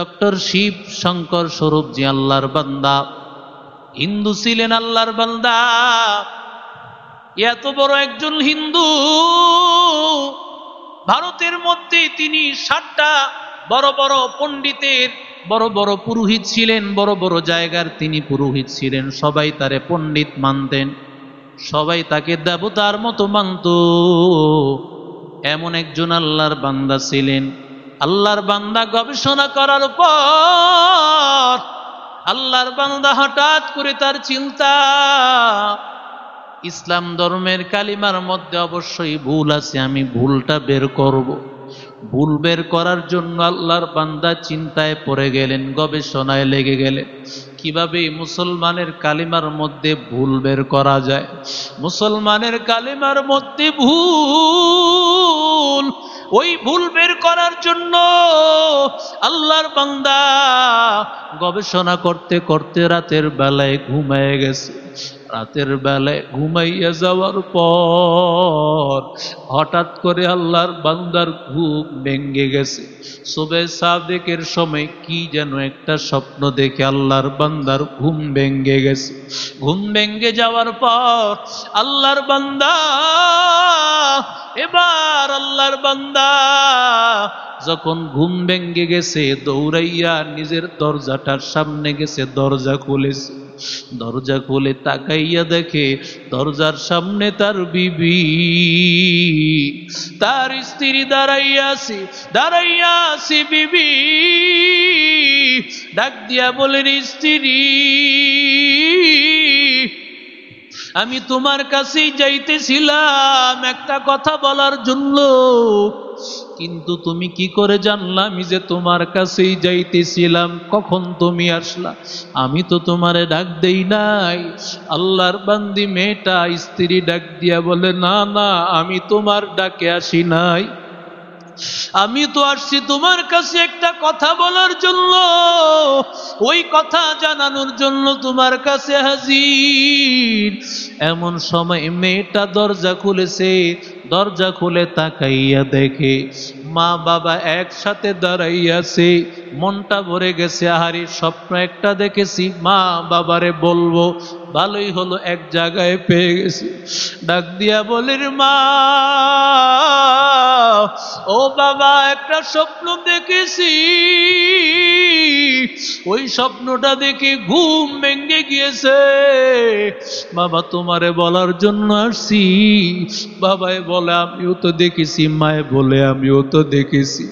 Doctor Shiva Shankar স্বরূপজি আল্লাহর বান্দা, হিন্দু ছিলেন, আল্লাহর বান্দা। এত বড় একজন হিন্দু, ভারতের মধ্যে তিনি 7টা বড় বড় পণ্ডিতের বড় বড় পুরোহিত ছিলেন, বড় বড় জায়গার তিনি পুরোহিত ছিলেন। সবাই তারে পণ্ডিত মানতেন, সবাই তাকে দেবতার মতো মানত। এমন একজন আল্লাহর বান্দা ছিলেন। আল্লাহর বান্দা গবেষণা করার পর আল্লাহর বান্দা হঠাৎ করে তার চিন্তা, ইসলাম ধর্মের কালিমার মধ্যে অবশ্যই ভুল আছে, আমি ভুলটা বের করব। ভুল বের করার জন্য আল্লাহর বান্দা চিন্তায় পড়ে গেলেন, গবেষণায় লেগে গেলেন। কিভাবে মুসলমানের কালিমার মধ্যে ভুল বের করা যায়, মুসলমানের কালিমার মধ্যে ভুল, ওই ভুল বের করার জন্য আল্লাহর বান্দা গবেষণা করতে করতে রাতের বেলায় ঘুমিয়ে গেছে। রাতের বেলায় ঘুমাইয়া যাওয়ার পর হঠাৎ করে আল্লাহর বান্দার ঘুম ভেঙ্গে গেছে। সুবহে সাদেকের সময় কি যেন একটা স্বপ্ন দেখে আল্লাহর বান্দার ঘুম ভেঙ্গে গেছে। ঘুম ভেঙ্গে যাওয়ার পর আল্লাহর বান্দা, এবার আল্লাহর বান্দা যখন ঘুম ভেঙ্গে গেছে, দৌড়াইয়া নিজের দরজাটার সামনে গেছে, দরজা খুলেছে। দরজা খুলে তাকাইয়া দেখে দরজার সামনে তার বিবি, তার স্ত্রী দাঁড়াইয়া আছে। বিবি ডাক দিয়া বলেন, স্ত্রী, আমি তোমার কাছেই যাইতেছিলাম একটা কথা বলার জন্য, কিন্তু তুমি কি করে জানলা আমি যে তোমার কাছেই যাইতেছিলাম? কখন তুমি আসলা? আমি তো তোমারে ডাক দেই নাই। আল্লাহর বান্দি মেয়েটা, স্ত্রী ডাক দিয়া বলে, না না, আমি তোমার ডাকে আসি নাই, আমি তো আসছি তোমার কাছে একটা কথা বলার জন্য, ওই কথা জানানোর জন্য তোমার কাছে হাজির। এমন সময় মেয়েটা দরজা খুলেছে, দরজা খুলে তাকাইয়া দেখে মা বাবা একসাথে দাঁড়াইয়াছে। মনটা ভরে গেছে, আহারি স্বপ্ন একটা দেখেছি, মা বাবারে বলবো, ভালোই হলো এক জায়গায় পেয়ে গেছি। ডাক দিয়া বলির, মা ও বাবা, একটা স্বপ্ন দেখেছি, ওই স্বপ্নটা দেখে ঘুম ভেঙে গিয়েছে, বাবা তোমারে বলার জন্য আসছি। বাবাই বলে, আমিও তো দেখেছি। মায়ে বলে, আমিও তো দেখেছি।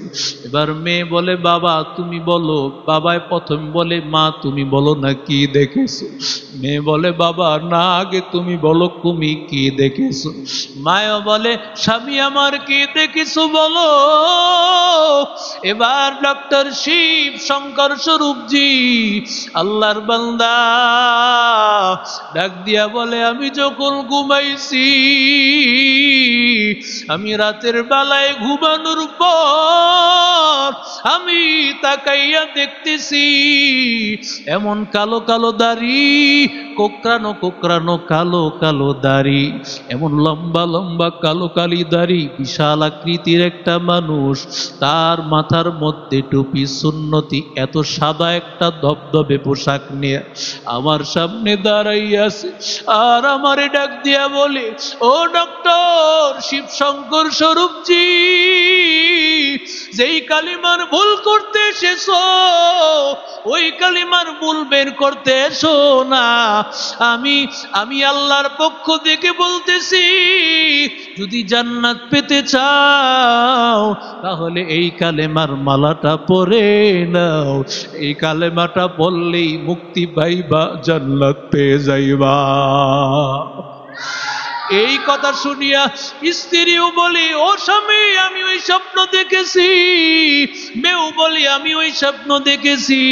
এবার মেয়ে বলে, বাবা তুমি বলো। বাবাই প্রথম বলে, মা তুমি বলো না কি দেখেছো। মেয়ে বলে, বাবা না, আগে তুমি বলো তুমি কি দেখেছো। মায়ও বলে, স্বামী আমার কি দেখেছো বলো। এবার ডক্টর শিব শঙ্কর স্বরূপজি আল্লাহর বান্দা ডাক দিয়া বলে, আমি যখন ঘুমাইছি, আমি রাতের বেলায় ঘুমানোর পর আমি তাকাইয়া দেখতেছি এমন কালো কালো দাড়ি, কোকড়ানো কোকড়ানো কালো কালো দাড়ি, এমন লম্বা লম্বা কালো কালি দাড়ি, বিশাল আকৃতির একটা মানুষ, তার মাথার মধ্যে টুপি সুন্নতি, এত সাদা একটা ধবধবে পোশাক নিয়ে আমার সামনে দাঁড়াইয়াছে। আর আমারে ডাক দিয়া বলে, ও ডক্টর শিব শঙ্কর স্বরূপজি, যেই কালিমার ভুল করতে এসেছো, ওই কালিমার ভুল বের করতে এসো না। আমি আল্লাহর পক্ষ থেকে বলতেছি, যদি জান্নাত পেতে চাও তাহলে এই কালেমার মালাটা পরে নাও। এই কালেমাটা পড়লেই মুক্তি পাইবা, জান্নাত পেয়ে যাইবা। এই কথা শুনিয়া স্ত্রীও বলি, ও স্বামী আমি ওই স্বপ্ন দেখেছি। মেয়েও বলি, আমি ওই স্বপ্ন দেখেছি।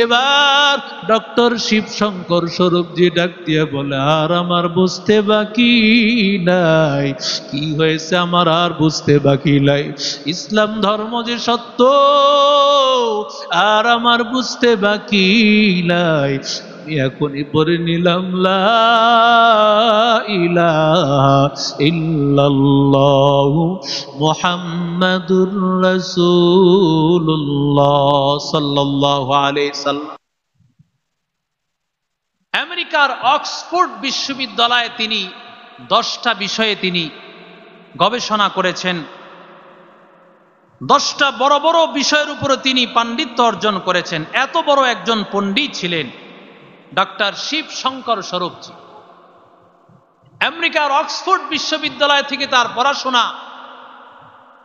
এবার ডক্টর শিব শঙ্কর স্বরূপজি ডাক দিয়া বলে, আর আমার বুঝতে বাকি নাই। কি হয়েছে আমার আর বুঝতে বাকি নাই? ইসলাম ধর্ম যে সত্য আর আমার বুঝতে বাকি নাই। এখনই পড়ে নিলাম লা ইলাহা ইল্লাল্লাহু মুহাম্মাদুর রাসূলুল্লাহ সাল্লাল্লাহু আলাইহি সাল্লাম। আমেরিকার অক্সফোর্ড বিশ্ববিদ্যালয়ে তিনি 10টা বিষয়ে তিনি গবেষণা করেছেন। 10টা বড় বড় বিষয়ের উপরে তিনি পাণ্ডিত্য অর্জন করেছেন। এত বড় একজন পণ্ডিত ছিলেন ডক্টর শিব শঙ্কর স্বরূপজি। আমেরিকার অক্সফোর্ড বিশ্ববিদ্যালয় থেকে তার পড়াশোনা।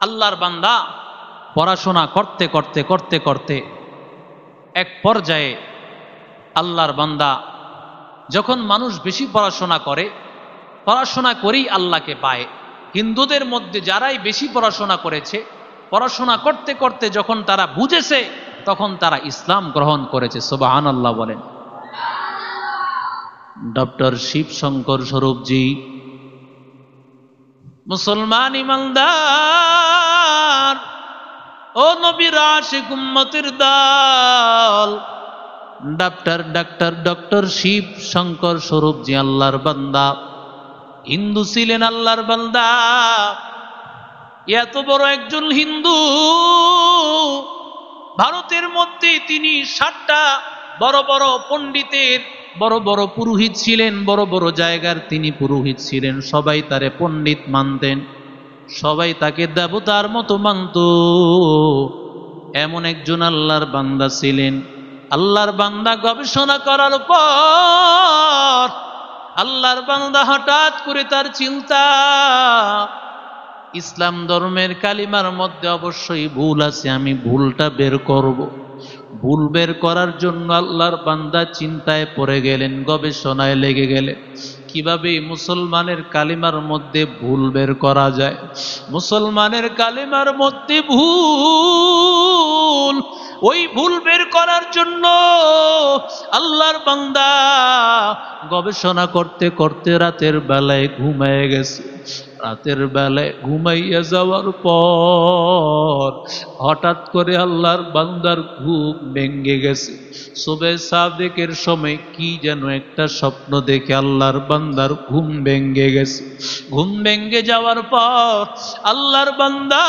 আল্লাহর বান্দা পড়াশোনা করতে করতে করতে করতে এক পর্যায়ে আল্লাহর বান্দা, যখন মানুষ বেশি পড়াশোনা করে, পড়াশোনা করেই আল্লাহকে পায়। হিন্দুদের মধ্যে যারাই বেশি পড়াশোনা করেছে, পড়াশোনা করতে করতে যখন তারা বুঝেছে, তখন তারা ইসলাম গ্রহণ করেছে। সুবহানাল্লাহ বলেন। ডক্টর শিব শঙ্কর স্বরূপজি মুসলমান ইমানদার ও নবীর আশিক উম্মতের দল, ডক্টর শিব শঙ্কর স্বরূপজি আল্লাহর বান্দা, হিন্দু ছিলেন, আল্লাহর বান্দা। এত বড় একজন হিন্দু, ভারতের মধ্যে তিনি 7টা বড় বড় পণ্ডিতের বড় বড় পুরোহিত ছিলেন, বড় বড় জায়গার তিনি পুরোহিত ছিলেন। সবাই তারে পণ্ডিত মানতেন, সবাই তাকে দেবতার মতো মানত। এমন একজন আল্লাহর বান্দা ছিলেন। আল্লাহর বান্দা গবেষণা করার পর আল্লাহর বান্দা হঠাৎ করে তার চিন্তা, ইসলাম ধর্মের কালিমার মধ্যে অবশ্যই ভুল আছে, আমি ভুলটা বের করব। ভুল বের করার জন্য আল্লাহর বান্দা চিন্তায় পড়ে গেলেন, গবেষণায় লেগে গেলেন। কিভাবে মুসলমানের কালিমার মধ্যে ভুল বের করা যায়, মুসলমানের কালিমার মধ্যে ভুল, ওই ভুল বের করার জন্য আল্লাহর বান্দা গবেষণা করতে করতে রাতের বেলায় ঘুমায় গেছে। রাতের বেলায় ঘুমাইয়া যাওয়ার পর হঠাৎ করে আল্লাহর বান্দার ঘুম ভেঙ্গে গেছে। সুবহে সাদেকের সময় কি যেন একটা স্বপ্ন দেখে আল্লাহর বান্দার ঘুম ভেঙ্গে গেছে। ঘুম ভেঙ্গে যাওয়ার পর আল্লাহর বান্দা,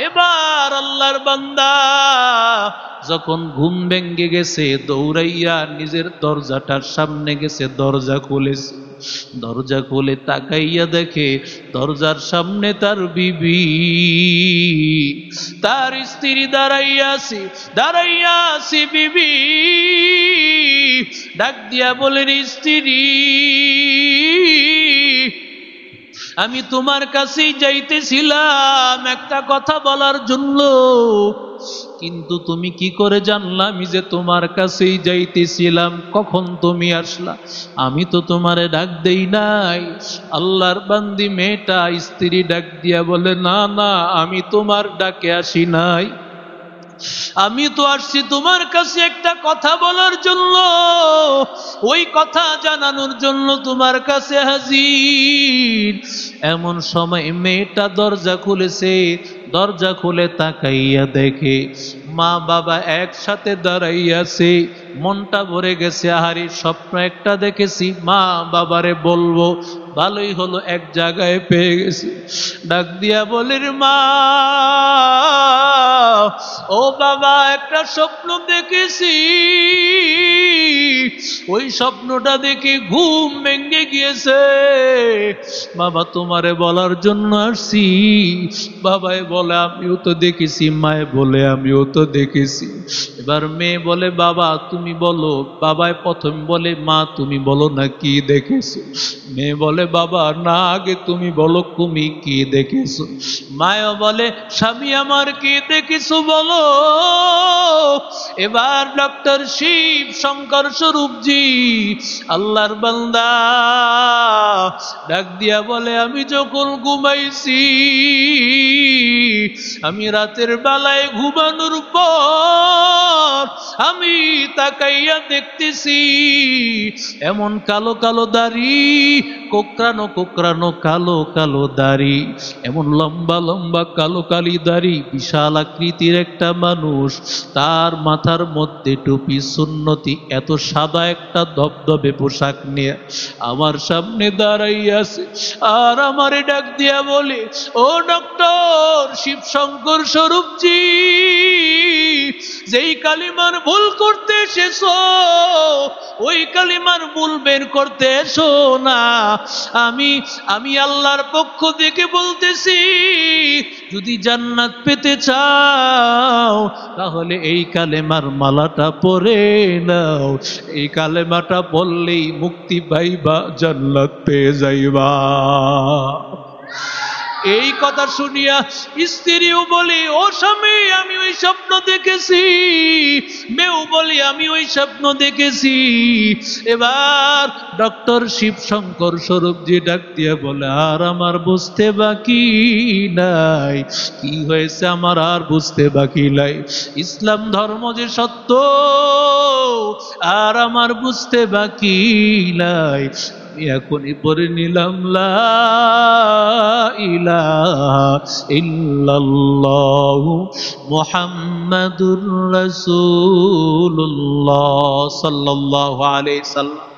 এবার আল্লাহর বান্দা যখন ঘুম ভেঙ্গে গেছে, দৌড়াইয়া নিজের দরজাটার সামনে গেছে, দরজা খুলেছে। দরজা খুলে তাকাইয়া দেখে দরজার সামনে তার বিবি, তার স্ত্রী দাঁড়াইয়া আছে। বিবি ডাক দিয়া বলেন, স্ত্রী, আমি তোমার কাছেই যাইতেছিলাম একটা কথা বলার জন্য, কিন্তু তুমি কি করে জানলা আমি যে তোমার কাছেই যাইতেছিলাম? কখন তুমি আসলা? আমি তো তোমারে ডাক দেই নাই। আল্লাহর বান্দি মেয়েটা, স্ত্রী ডাক দিয়া বলে, না না, আমি তোমার ডাকে আসি নাই, আমি তো আসছি তোমার কাছে একটা কথা বলার জন্য, ওই কথা জানানোর জন্য তোমার কাছে হাজির। এমন সময় মেয়েটা দরজা খুলেছে, দরজা খুলে তাকাইয়া দেখে মা বাবা একসাথে দাঁড়াইয়াছে। মনটা ভরে গেছে, আহারি স্বপ্ন একটা দেখেছি, মা বাবারে বলবো, ভালোই হলো এক জায়গায় পেয়ে গেছি। ডাক দিয়া বলির, মা ও বাবা, একটা স্বপ্ন দেখেছি, ওই স্বপ্নটা দেখে ঘুম ভেঙে গিয়েছে, বাবা তোমারে বলার জন্য আসছি। বাবাই বলে, আমিও তো দেখেছি। মায়ে বলে, আমিও তো দেখেছি। এবার মেয়ে বলে, বাবা তুমি বলো। বাবাই প্রথম বলে, মা তুমি বলো না কি দেখেছো। মেয়ে বলে, বাবা না, আগে তুমি বলো তুমি কি দেখেছো। মায়ও বলে, স্বামী আমার কি দেখেছো বলো। এবার ডক্টর শিব শঙ্কর স্বরূপজি আল্লাহর বান্দা ডাক দিয়া বলে, আমি যখন ঘুমাইছি, আমি রাতের বেলায় ঘুমানোর পর আমি তাকাইয়া দেখতেছি এমন কালো কালো দাড়ি, কোকড়ানো কোকড়ানো কালো কালো দাড়ি, এমন লম্বা লম্বা কালো কালি দাড়ি, বিশাল আকৃতির একটা মানুষ, তার মাথার মধ্যে টুপি সুন্নতি, এত সাদা একটা ধবধবে পোশাক নিয়ে আমার সামনে দাঁড়াইয়া আছে। আর আমারে ডাক দিয়া বলে, ও ডক্টর শিবশঙ্কর স্বরূপজি, যেই কালিমার ভুল করতে এসেছো ওই কালিমার ভুল বের করতে এসো না। আমি আল্লাহর পক্ষ থেকে বলতেছি, যদি জান্নাত পেতে চাও তাহলে এই কালেমার মালাটা পরে নাও, এই কালেমাটা বললেই মুক্তি পাইবা, জান্নাত পেয়ে যাইবা। এই কথা শুনিয়া স্ত্রীও বলি, ও স্বামী আমি ওই স্বপ্ন দেখেছি, মেয়েও বলি আমি ওই স্বপ্ন দেখেছি। এবার ডক্টর শিবশঙ্কর স্বরূপজি ডাক দিয়ে বলে, আর আমার বুঝতে বাকি নাই। কি হয়েছে আমার আর বুঝতে বাকি নাই? ইসলাম ধর্ম যে সত্য আর আমার বুঝতে বাকি নাই। এখনই পড়ে নিলাম লা ইলাহা ইল্লাল্লাহু মুহাম্মাদুর রাসূলুল্লাহ সাল্লাল্লাহু আলাইহি সাল্লাম।